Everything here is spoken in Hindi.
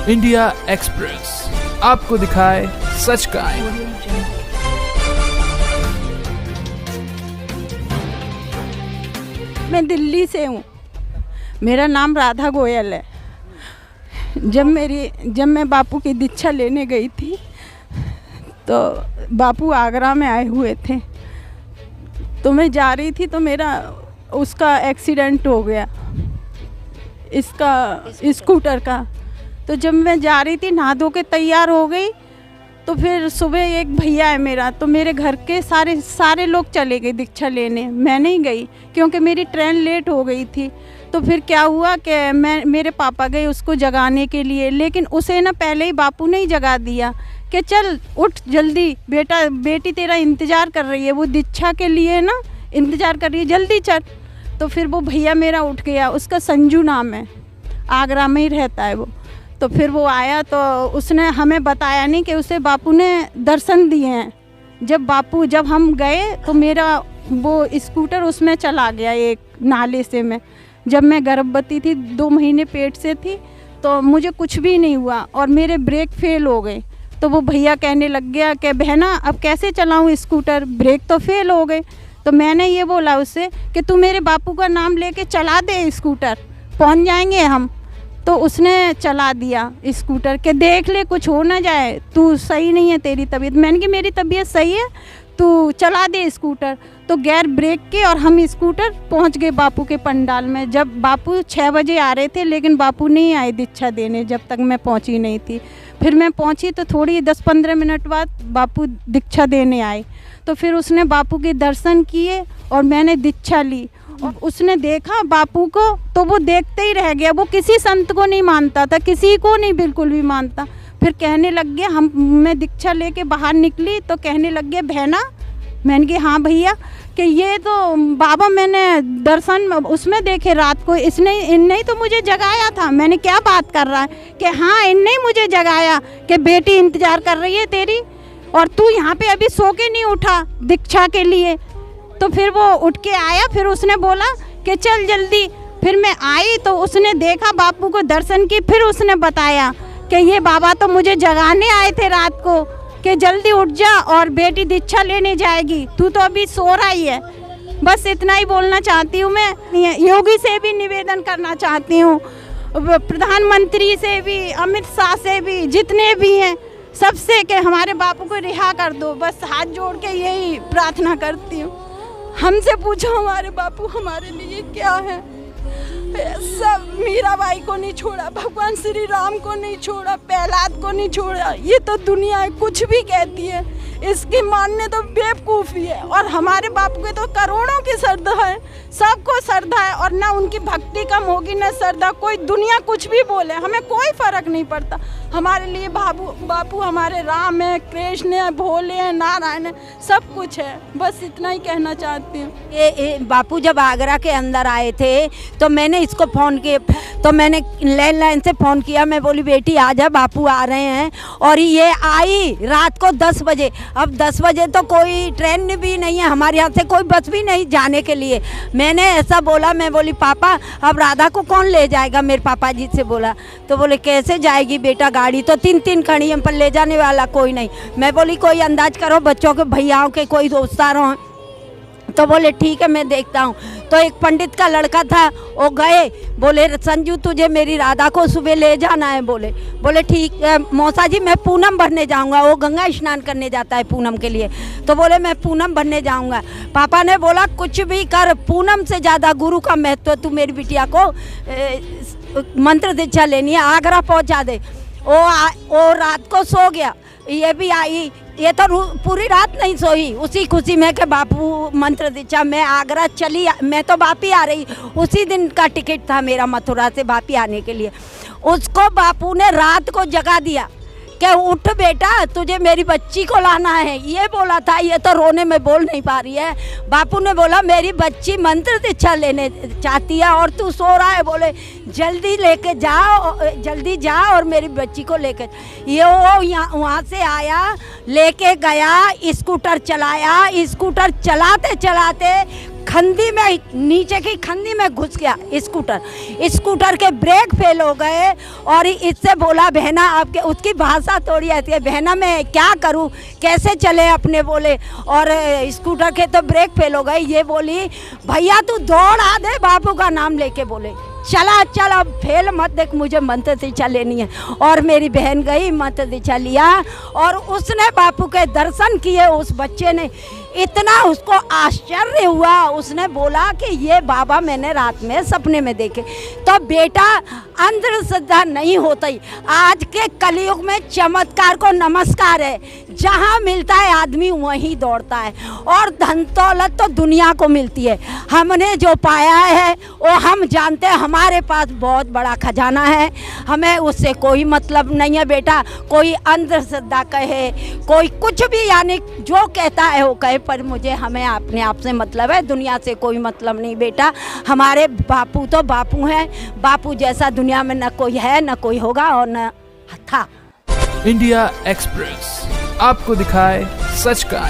इंडिया एक्सप्रेस आपको दिखाए सच का आईना। मैं दिल्ली से हूँ, मेरा नाम राधा गोयल है। जब मैं बापू की दीक्षा लेने गई थी तो बापू आगरा में आए हुए थे, तो मैं जा रही थी तो मेरा उसका एक्सीडेंट हो गया, इसका स्कूटर का। तो जब मैं जा रही थी नहा धो के तैयार हो गई, तो फिर सुबह एक भैया है मेरा, तो मेरे घर के सारे लोग चले गए दीक्षा लेने, मैं नहीं गई क्योंकि मेरी ट्रेन लेट हो गई थी। तो फिर क्या हुआ कि मेरे पापा गए उसको जगाने के लिए, लेकिन उसे ना पहले ही बापू ने ही जगा दिया कि चल उठ जल्दी, बेटी तेरा इंतज़ार कर रही है, वो दीक्षा के लिए ना इंतज़ार कर रही है, जल्दी चल। तो फिर वो भैया मेरा उठ गया, उसका संजू नाम है, आगरा में ही रहता है वो। तो फिर वो आया तो उसने हमें बताया नहीं कि उसे बापू ने दर्शन दिए हैं। जब हम गए तो मेरा वो स्कूटर उसमें चला गया एक नाले से। जब मैं गर्भवती थी, 2 महीने पेट से थी, तो मुझे कुछ भी नहीं हुआ और मेरे ब्रेक फेल हो गए। तो वो भैया कहने लग गया कि बहना अब कैसे चलाऊं स्कूटर, ब्रेक तो फेल हो गए। तो मैंने ये बोला उससे कि तू मेरे बापू का नाम लेके चला दे स्कूटर, पहुंच जाएंगे हम। तो उसने चला दिया स्कूटर के, देख ले कुछ हो ना जाए, तू सही नहीं है तेरी तबीयत। मैंने कहा मेरी तबीयत सही है, तू चला दे स्कूटर। तो गैर ब्रेक के और हम स्कूटर पहुंच गए बापू के पंडाल में। जब बापू 6 बजे आ रहे थे, लेकिन बापू नहीं आए दीक्षा देने जब तक मैं पहुंची नहीं थी। फिर मैं पहुंची तो थोड़ी 10-15 मिनट बाद बापू दीक्षा देने आए। तो फिर उसने बापू के दर्शन किए और मैंने दीक्षा ली। और उसने देखा बापू को तो वो देखते ही रह गया। वो किसी संत को नहीं मानता था, किसी को नहीं बिल्कुल भी मानता। फिर कहने लग गया, मैं दीक्षा लेके बाहर निकली तो कहने लग गया बहना। मैंने कहा हाँ भैया, कि ये तो बाबा मैंने दर्शन उसमें देखे रात को, इनने ही तो मुझे जगाया था। मैंने क्या बात कर रहा है कि हाँ इनने ही मुझे जगाया कि बेटी इंतज़ार कर रही है तेरी और तू यहाँ पे अभी सो के नहीं उठा दीक्षा के लिए। तो फिर वो उठ के आया, फिर उसने बोला कि चल जल्दी। फिर मैं आई तो उसने देखा बापू को, दर्शन की। फिर उसने बताया कि ये बाबा तो मुझे जगाने आए थे रात को कि जल्दी उठ जा और बेटी दीक्षा लेने जाएगी, तू तो अभी सो रही है। बस इतना ही बोलना चाहती हूँ मैं। योगी से भी निवेदन करना चाहती हूँ, प्रधानमंत्री से भी, अमित शाह से भी, जितने भी हैं सबसे कि हमारे बापू को रिहा कर दो। बस हाथ जोड़ के यही प्रार्थना करती हूँ। हमसे पूछो हमारे बापू हमारे लिए क्या है। सब मीराबाई को नहीं छोड़ा, भगवान श्री राम को नहीं छोड़ा, प्रहलाद को नहीं छोड़ा। ये तो दुनिया है, कुछ भी कहती है, इसकी मानने तो बेवकूफ़ी है। और हमारे बापू के तो करोड़ों की श्रद्धा है, सबको श्रद्धा है। और ना उनकी भक्ति कम होगी ना श्रद्धा। कोई दुनिया कुछ भी बोले, हमें कोई फर्क नहीं पड़ता। हमारे लिए बापू हमारे राम है, कृष्ण है, भोले हैं, नारायण है, सब कुछ है। बस इतना ही कहना चाहती हूँ। ये बापू जब आगरा के अंदर आए थे तो मैंने इसको फ़ोन किया, तो मैंने लैंडलाइन से फ़ोन किया। मैं बोली बेटी आ जा, बापू आ रहे हैं। और ये आई रात को 10 बजे। अब 10 बजे तो कोई ट्रेन भी नहीं है, हमारे यहाँ से कोई बस भी नहीं जाने के लिए। मैंने ऐसा बोला, मैं बोली पापा अब राधा को कौन ले जाएगा, मेरे पापा जी से बोला। तो बोले कैसे जाएगी बेटा, गाड़ी तो 3-3 खड़ी है, पर ले जाने वाला कोई नहीं। मैं बोली कोई अंदाज करो, बच्चों के भैयाओं के कोई दोस्तारों। तो बोले ठीक है मैं देखता हूँ। तो एक पंडित का लड़का था, वो गए, बोले संजू तुझे मेरी राधा को सुबह ले जाना है। बोले ठीक है मौसा जी, मैं पूनम भरने जाऊँगा। वो गंगा स्नान करने जाता है पूनम के लिए। तो बोले मैं पूनम भरने जाऊँगा। पापा ने बोला कुछ भी कर, पूनम से ज़्यादा गुरु का महत्व, तू मेरी बिटिया को मंत्र दीक्षा लेनी है, आगरा पहुँचा दे। वो रात को सो गया, ये भी आई, ये तो पूरी रात नहीं सोई उसी खुशी में कि बापू मंत्र दीक्षा। मैं आगरा चली, मैं तो वापी आ रही, उसी दिन का टिकट था मेरा मथुरा से वापी आने के लिए। उसको बापू ने रात को जगा दिया कि उठ बेटा तुझे मेरी बच्ची को लाना है, ये बोला था। ये तो रोने में बोल नहीं पा रही है। बापू ने बोला मेरी बच्ची मंत्र दीक्षा लेने चाहती है और तू सो रहा है। बोले जल्दी लेके जाओ, जल्दी जा और मेरी बच्ची को लेकर। ये वो यहाँ वहाँ से आया, लेके गया, स्कूटर चलाया। स्कूटर चलाते चलाते खंदी में, नीचे की खंदी में घुस गया स्कूटर के ब्रेक फेल हो गए। और इससे बोला बहना आपके, उसकी भाषा थोड़ी आती है, बहना मैं क्या करूं, कैसे चले अपने बोले। और स्कूटर के तो ब्रेक फेल हो गए। ये बोली भैया तू दौड़ा दे, बापू का नाम लेके बोले चला चल, अब फेल मत देख, मुझे मंत्र दीक्षा लेनी है। और मेरी बहन गई, मंत्र दीक्षा लिया और उसने बापू के दर्शन किए। उस बच्चे ने इतना उसको आश्चर्य हुआ, उसने बोला कि ये बाबा मैंने रात में सपने में देखे। तो बेटा अंधश्रद्धा नहीं होती। आज के कलयुग में चमत्कार को नमस्कार है। जहाँ मिलता है आदमी वहीं दौड़ता है। और धन दौलत तो दुनिया को मिलती है। हमने जो पाया है वो हम जानते हैं, हमारे पास बहुत बड़ा खजाना है, हमें उससे कोई मतलब नहीं है बेटा। कोई अंधश्रद्धा कहे, कोई कुछ भी, यानी जो कहता है वो कहे, पर मुझे हमें अपने आप से मतलब है, दुनिया से कोई मतलब नहीं बेटा। हमारे बापू तो बापू हैं, बापू जैसा दुनिया में न कोई है, न कोई होगा और न था। इंडिया एक्सप्रेस आपको दिखाए सच का।